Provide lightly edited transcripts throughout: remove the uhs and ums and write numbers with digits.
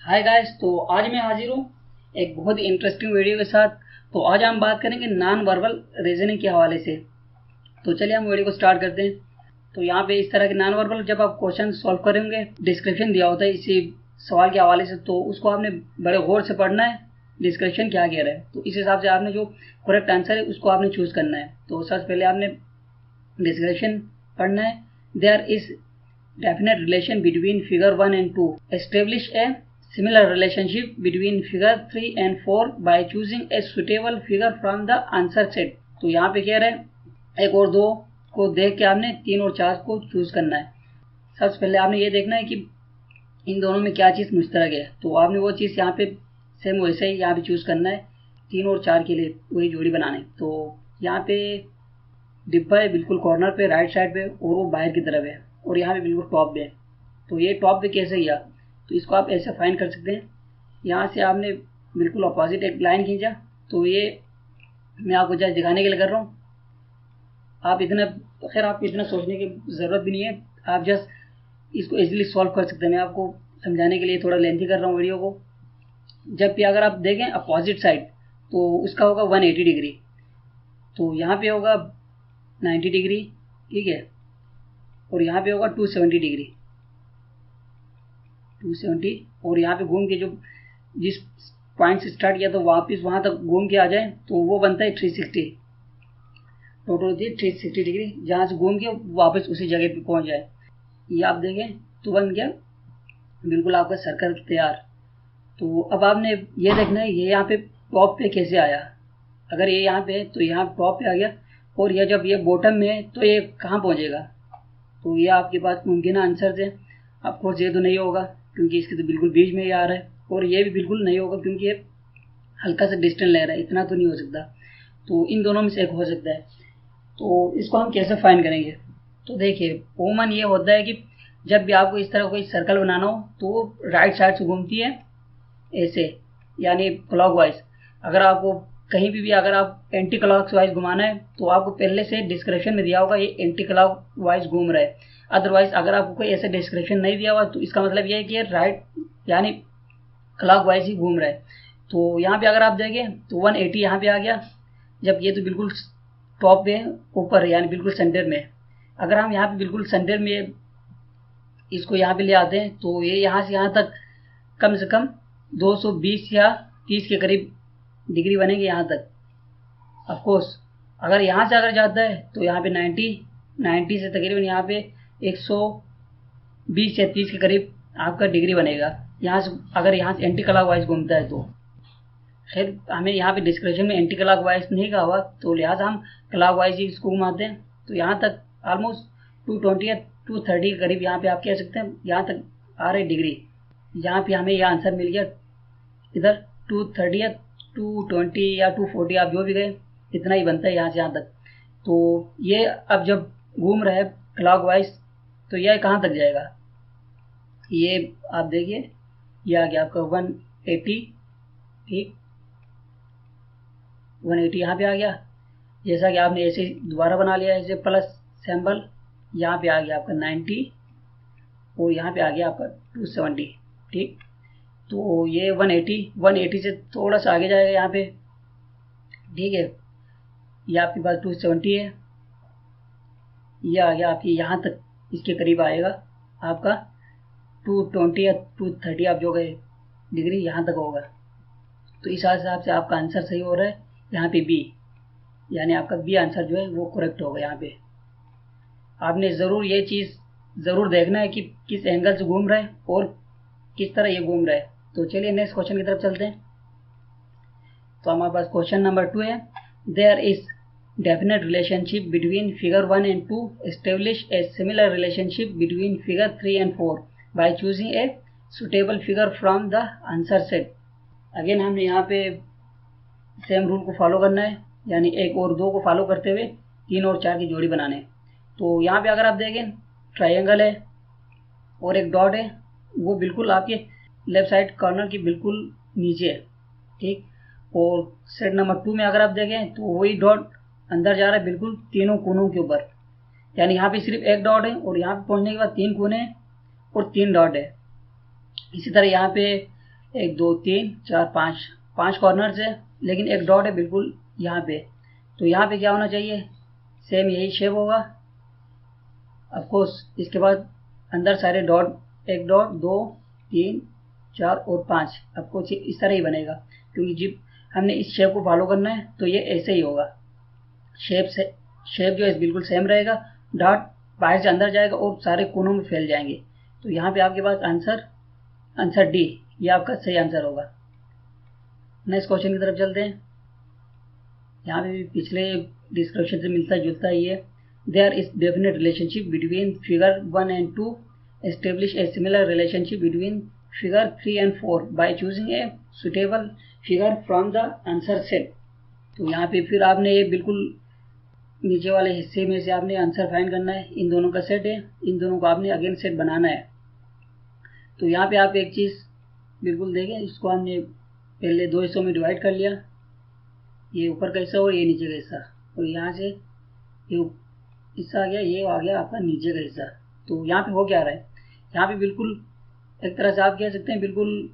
Hi guys, तो आज मैं हाजिर हूँ एक बहुत ही इंटरेस्टिंग वीडियो के साथ। तो आज हम बात करेंगे नॉन वर्बल रीजनिंग के हवाले से। तो चलिए हम वीडियो को स्टार्ट करते हैं। तो यहाँ पे इस तरह के नॉन वर्बल जब आप क्वेश्चन सॉल्व करेंगे, डिस्क्रिप्शन दिया होता है इसी सवाल के हवाले से, तो उसको आपने बड़े गौर से पढ़ना है, डिस्क्रिप्शन क्या कह रहा है। तो इस हिसाब से आपने जो करेक्ट आंसर है उसको आपने चूज करना है। तो सबसे पहले आपने डिस्क्रिप्शन पढ़ना है। There is definite relation between figure 1 and 2. Establish a similar relationship between figure 3 and 4 by choosing a suitable figure from the answer set. तो यहाँ पे कह रहे हैं 1 और 2 को देख के आपने 3 और 4 को चूज करना है। सबसे पहले आपने ये देखना है कि इन दोनों में क्या चीज़ मुश्तरक है। तो आपने वो चीज़ यहाँ पे सेम वैसे ही यहाँ पे चूज करना है। 3 और 4 के लिए वही जोड़ी बनाने। तो यहाँ पे डिब्बा है बिल्कुल कॉर्नर पे राइट साइड पे, और वो बाहर की तरफ है, और यहाँ पे बिल्कुल टॉप पे है। तो ये टॉप पे कैसे गया, तो इसको आप ऐसे फाइंड कर सकते हैं। यहाँ से आपने बिल्कुल अपोजिट एक लाइन खींचा। तो ये मैं आपको जस्ट दिखाने के लिए कर रहा हूँ। आप इतना सोचने की ज़रूरत भी नहीं है, आप जस्ट इसको इजीली सॉल्व कर सकते हैं। मैं आपको समझाने के लिए थोड़ा लेंथी कर रहा हूँ वीडियो को। जब भी अगर आप देखें अपोजिट साइड, तो उसका होगा 180 डिग्री, तो यहाँ पे होगा 90 डिग्री, ठीक है, और यहाँ पे होगा 270 डिग्री, 270, और यहाँ पे घूम के जो जिस पॉइंट से स्टार्ट किया तो वापस वहाँ तक घूम के आ जाए तो वो बनता है 360। टोटल होती है 360 डिग्री, जहाँ से घूम के वापस उसी जगह पे पहुँच जाए। ये आप देखें तो बन गया बिल्कुल आपका सर्कल तैयार। तो अब आपने ये देखना है ये यहाँ पे टॉप पे कैसे आया। अगर ये यहाँ पे है तो यहाँ टॉप पे आ गया, और यह जब ये बॉटम में है तो ये कहाँ पहुँचेगा। तो ये आपके पास मुमकिन आंसर थे। ऑफकोर्स ये तो नहीं होगा क्योंकि इसके तो बिल्कुल बीच में ही आ रहा है, और ये भी बिल्कुल नहीं होगा क्योंकि ये हल्का सा डिस्टेंस ले रहा है, इतना तो नहीं हो सकता। तो इन दोनों में से एक हो सकता है। तो इसको हम कैसे फाइंड करेंगे। तो देखिए कॉमन ये होता है कि जब भी आपको इस तरह कोई सर्कल बनाना हो तो वो राइट साइड से घूमती है ऐसे, यानी क्लॉकवाइज। अगर आपको कहीं भी अगर आप एंटी क्लॉक वाइज घुमाना है तो आपको पहले से डिस्क्रिप्शन में दिया होगा ये एंटी क्लॉक वाइज घूम रहा है। अदरवाइज अगर आपको कोई ऐसे डिस्क्रिप्शन नहीं दिया हुआ तो इसका मतलब ये है कि ये राइट यानी क्लॉक वाइज ही घूम रहा है। तो यहाँ पे अगर आप देखें तो 180 यहाँ पे आ गया, जब ये तो बिल्कुल टॉप पे ऊपर है यानी बिल्कुल सेंटर में। अगर हम यहाँ पे बिल्कुल सेंटर में इसको यहाँ पे ले आते हैं तो ये यहाँ से यहाँ तक कम से कम 220 या 30 के करीब डिग्री बनेंगे यहाँ तक। ऑफकोर्स अगर यहाँ से अगर जाता है तो यहाँ पे 90 से तकरीबन यहाँ पे 120 या 30 के करीब आपका डिग्री बनेगा यहाँ से, अगर यहाँ से एंटी क्लॉक वाइज घूमता है तो। खैर हमें यहाँ पे डिस्क्रिप्शन में एंटी क्लॉक वाइज नहीं कहा हुआ, तो लिहाजा हम क्लॉक वाइज ही इसको घुमाते हैं। तो यहाँ तक ऑलमोस्ट 220 या 230 के करीब यहाँ पे आप कह सकते हैं यहाँ तक आ रही डिग्री। यहाँ पे हमें यह आंसर मिल गया, इधर 230 या 220 या 240 आप जो भी गए इतना ही बनता है यहाँ से यहाँ तक। तो ये अब जब घूम रहा है क्लॉक वाइज तो यह कहाँ तक जाएगा, ये आप देखिए ये आ गया आपका 180, ठीक 180 यहाँ पे आ गया। जैसा कि आपने ऐसे दोबारा बना लिया ऐसे प्लस सिंबल, यहाँ पे आ गया आपका 90 और यहाँ पे आ गया आपका 270, ठीक। तो ये 180 से थोड़ा सा आगे जाएगा यहाँ पे, ठीक है। ये आपके पास 270 है, ये आ गया आपकी यहाँ तक इसके करीब आएगा आपका 220 या 230 आप जो गए डिग्री यहाँ तक होगा। तो इस हिसाब से आपका आंसर सही हो रहा है यहाँ पे बी, यानी आपका बी आंसर जो है वो करेक्ट होगा। यहाँ पे आपने ज़रूर ये चीज़ ज़रूर देखना है कि किस एंगल से घूम रहा है और किस तरह ये घूम रहा है। तो चलिए नेक्स्ट क्वेश्चन की तरफ चलते हैं। तो हमारे पास क्वेश्चन नंबर 2 है, there is definite relationship between figure 1 and 2, establish a similar relationship between figure 3 and 4 by choosing a suitable figure from the answer set. Again हमने यहाँ पे सेम रूल को फॉलो करना है, यानी 1 और 2 को फॉलो करते हुए 3 और 4 की जोड़ी बनाने। तो यहाँ पे अगर आप देखें ट्रायंगल है और एक डॉट है, वो बिल्कुल आपके लेफ्ट साइड कॉर्नर की बिल्कुल नीचे है, ठीक। और सेट नंबर 2 में अगर आप देखें तो वही डॉट अंदर जा रहा है बिल्कुल तीनों कोनों के ऊपर, यानी यहाँ पे सिर्फ एक डॉट है और यहाँ पे पहुँचने के बाद 3 कोने और 3 डॉट है। इसी तरह यहाँ पे 1 2 3 4 5 5 कॉर्नर्स है, लेकिन एक डॉट है बिल्कुल यहाँ पे। तो यहाँ पे क्या होना चाहिए, सेम यही शेप होगा ऑफकोर्स। इसके बाद अंदर सारे डॉट, 1 डॉट 2 3 4 और 5 ऑफकोर्स इस तरह ही बनेगा, क्योंकि जब हमने इस शेप को फॉलो करना है तो ये ऐसे ही होगा। शेप जो है बिल्कुल सेम रहेगा, डॉट बाहर से अंदर जाएगा और सारे कोनों में फैल जाएंगे। तो यहाँ पे आपके पास आंसर डी, ये आपका सही आंसर होगा। नेक्स्ट क्वेश्चन की तरफ चलते हैं। यहाँ पे भी पिछले डिस्क्रिप्शन से मिलता जुलता ही है। There is definite relationship between figure 1 and 2, establish a similar relationship between figure 3 and 4 by choosing a suitable figure from the answer set. तो यहाँ पे फिर आपने ये बिल्कुल नीचे वाले हिस्से में से आपने आंसर फाइंड करना है। इन दोनों का सेट है, इन दोनों को आपने अगेन सेट बनाना है। तो यहाँ पे आप एक चीज़ बिल्कुल देखें, इसको हमने पहले 2 हिस्सों में डिवाइड कर लिया, ये ऊपर का हिस्सा और ये नीचे का हिस्सा, और यहाँ से ये हिस्सा आ गया, ये आ गया आपका नीचे का हिस्सा। तो यहाँ पे हो क्या रहा है, यहाँ पे बिल्कुल एक तरह से आप कह सकते हैं बिल्कुल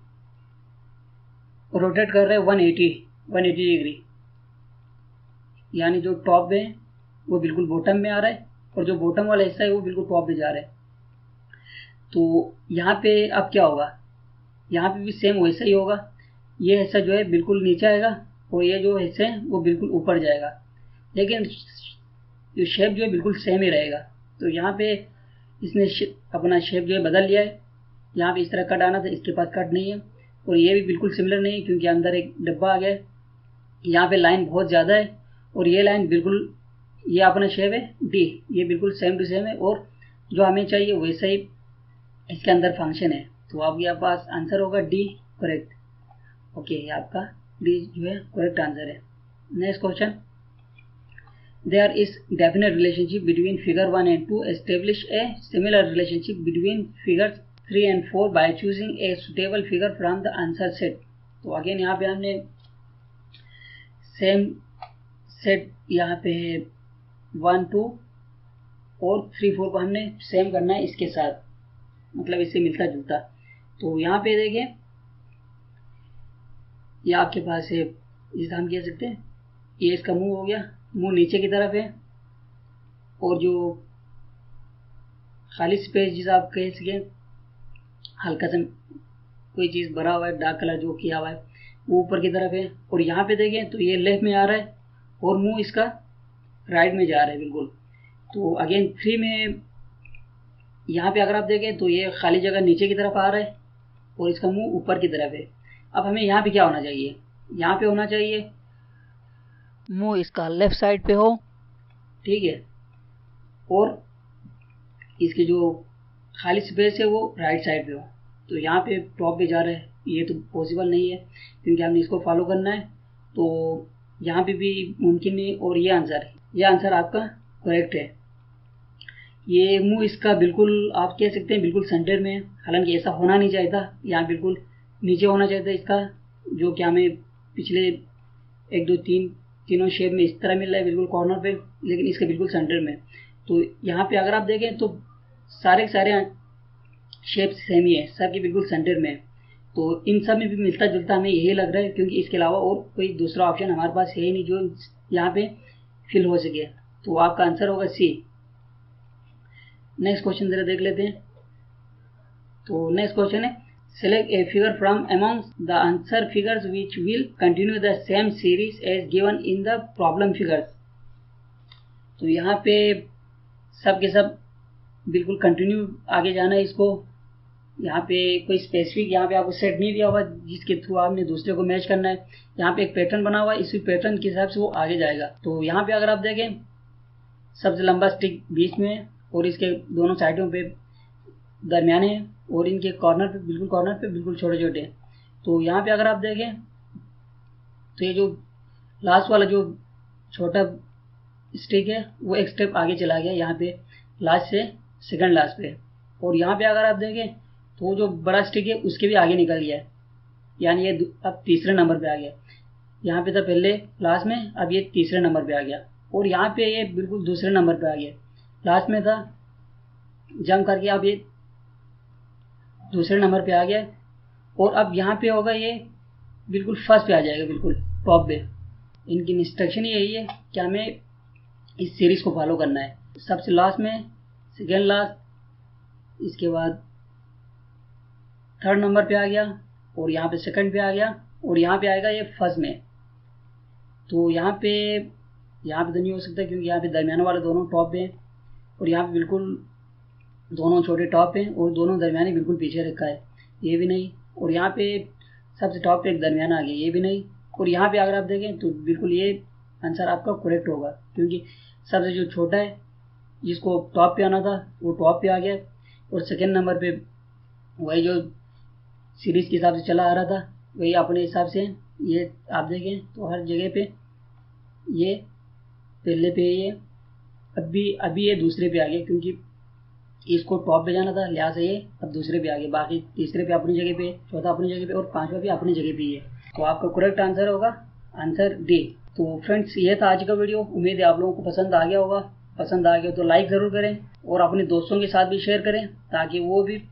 रोटेट कर रहे हैं 180 डिग्री, यानी जो टॉप है वो बिल्कुल बॉटम में आ रहा है और जो बॉटम वाला हिस्सा है वो बिल्कुल टॉप में जा रहा है। तो यहाँ पे अब क्या होगा, यहाँ पे भी सेम वैसा ही होगा। ये हिस्सा जो है बिल्कुल नीचे आएगा और ये जो हिस्सा है वो बिल्कुल ऊपर जाएगा, लेकिन जो शेप जो है बिल्कुल सेम ही रहेगा। तो यहाँ पे इसने अपना शेप जो है बदल लिया है। यहाँ पे इस तरह कट आना था, इसके पास कट नहीं है, और ये भी बिल्कुल सिमिलर नहीं है क्योंकि अंदर एक डब्बा आ गया है। यहाँ पे लाइन बहुत ज़्यादा है और ये लाइन बिल्कुल, ये अपना शेप है डी, ये बिल्कुल सेम टू सेम है और जो हमें चाहिए वैसा ही इसके अंदर फंक्शन है। तो आपके पास आंसर होगा डी, करेक्ट। ओके, ये आपका डी जो है करेक्ट आंसर है। Next question, there is definite relationship between figure 1 and 2, establish a similar relationship between figure 3 and 4 by choosing a suitable figure from the answer set. तो again यहाँ पे हमने same set, यहाँ पे 1 2 और 3 4 को हमने सेम करना है इसके साथ, मतलब इससे मिलता जुलता। तो यहाँ पे देखें, ये आपके पास है, जिसे हम कह सकते हैं ये इसका मुंह हो गया, मुंह नीचे की तरफ है, और जो खाली स्पेस जिसे आप कह सकें हल्का सा कोई चीज़ भरा हुआ है, डार्क कलर जो किया हुआ है, वो ऊपर की तरफ है। और यहाँ पे देखें तो ये लेफ्ट में आ रहा है और मुंह इसका राइट में जा रहा है बिल्कुल। तो अगेन 3 में यहाँ पे अगर आप देखें तो ये खाली जगह नीचे की तरफ आ रहा है और इसका मुंह ऊपर की तरफ है। अब हमें यहाँ पे क्या होना चाहिए, यहाँ पे होना चाहिए मुंह इसका लेफ्ट साइड पे हो, ठीक है, और इसकी जो खाली स्पेस है वो राइट साइड पे हो। तो यहाँ पे टॉप पे जा रहा है, ये तो पॉसिबल नहीं है क्योंकि हमने इसको फॉलो करना है। तो यहाँ पे भी मुमकिन नहीं, और ये आंसर आपका करेक्ट है। ये मुंह इसका बिल्कुल आप कह सकते हैं बिल्कुल सेंटर में है, हालांकि ऐसा होना नहीं चाहिए था, यहाँ बिल्कुल नीचे होना चाहिए था इसका, जो कि हमें पिछले 1 2 3 तीनों शेप में इस तरह मिल रहा है बिल्कुल कॉर्नर पे, लेकिन इसके बिल्कुल सेंटर में। तो यहाँ पे अगर आप देखें तो सारे शेप सेम ही है, सब के बिल्कुल सेंटर में है। तो इन सब में भी मिलता जुलता हमें यही लग रहा है, क्योंकि इसके अलावा और कोई दूसरा ऑप्शन हमारे पास है ही नहीं जो यहाँ पे फिल हो सके। तो आपका आंसर होगा सी। नेक्स्ट क्वेश्चन जरा देख लेते हैं। तो नेक्स्ट क्वेश्चन है, select a figure from among the answer figures which will continue the same series as given in the problem figures. तो यहाँ पे सब के सब बिल्कुल कंटिन्यू आगे जाना है इसको। यहाँ पे कोई स्पेसिफिक यहाँ पे आपको सेट नहीं दिया हुआ जिसके थ्रू आपने दूसरे को मैच करना है। यहाँ पे एक पैटर्न बना हुआ है, इसी पैटर्न के हिसाब से वो आगे जाएगा। तो यहाँ पे अगर आप देखें सबसे लंबा स्टिक बीच में है और इसके दोनों साइडों पे दरमियाने हैं और इनके कॉर्नर पे बिल्कुल छोटे छोटे हैं। तो यहाँ पे अगर आप देखें तो ये जो लास्ट वाला जो छोटा स्टिक है वो एक स्टेप आगे चला गया, यहाँ पे लास्ट से सेकंड लास्ट पे। और यहाँ पे अगर आप देखें तो जो बड़ा स्टिक है उसके भी आगे निकल गया है, यानी ये अब तीसरे नंबर पे आ गया। यहाँ पे था पहले लास्ट में, अब ये तीसरे नंबर पे आ गया। और यहाँ पे ये बिल्कुल दूसरे नंबर पे आ गया, लास्ट में था जंप करके अब ये दूसरे नंबर पे आ गया। और अब यहाँ पे होगा ये बिल्कुल फर्स्ट पे आ जाएगा, बिल्कुल टॉप पे। इनकी इंस्ट्रक्शन यही है कि हमें इस सीरीज को फॉलो करना है। सबसे लास्ट में सेकेंड लास्ट, इसके बाद थर्ड नंबर पे आ गया, और यहाँ पे सेकंड पे आ गया, और यहाँ पे आएगा ये फर्स्ट में। तो यहाँ पे तो नहीं हो सकता क्योंकि यहाँ पे दरमियाने वाले दोनों टॉप पे हैं, और यहाँ पे बिल्कुल दोनों छोटे टॉप पे हैं, और दोनों दरमियाने बिल्कुल पीछे रखा है, ये भी नहीं। और यहाँ पे सबसे टॉप पे एक दरमियाना आ गया, ये भी नहीं। और यहाँ पे अगर आप देखें तो बिल्कुल ये आंसर आपका करेक्ट होगा, क्योंकि सबसे जो छोटा है जिसको टॉप पे आना था वो टॉप पे आ गया, और सेकेंड नंबर पे वही जो सीरीज के हिसाब से चला आ रहा था वही अपने हिसाब से। ये आप देखें तो हर जगह पे ये पहले पे, ये अभी ये दूसरे पे आ गया, क्योंकि इसको टॉप पे जाना था, लिहाजा ये अब दूसरे पे आ गया। बाकी तीसरे पे अपनी जगह पे, चौथा अपनी जगह पे, और पांचवा भी अपनी जगह पे ही है। तो आपका करेक्ट आंसर होगा आंसर डी। तो फ्रेंड्स, ये था आज का वीडियो। उम्मीद है आप लोगों को पसंद आ गया होगा। पसंद आ गया तो लाइक ज़रूर करें, और अपने दोस्तों के साथ भी शेयर करें, ताकि वो भी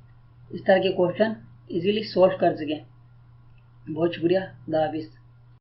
इस तरह के क्वेश्चन इजीली सॉल्व कर सकें। बहुत शुक्रिया। खुदा हाफिज़।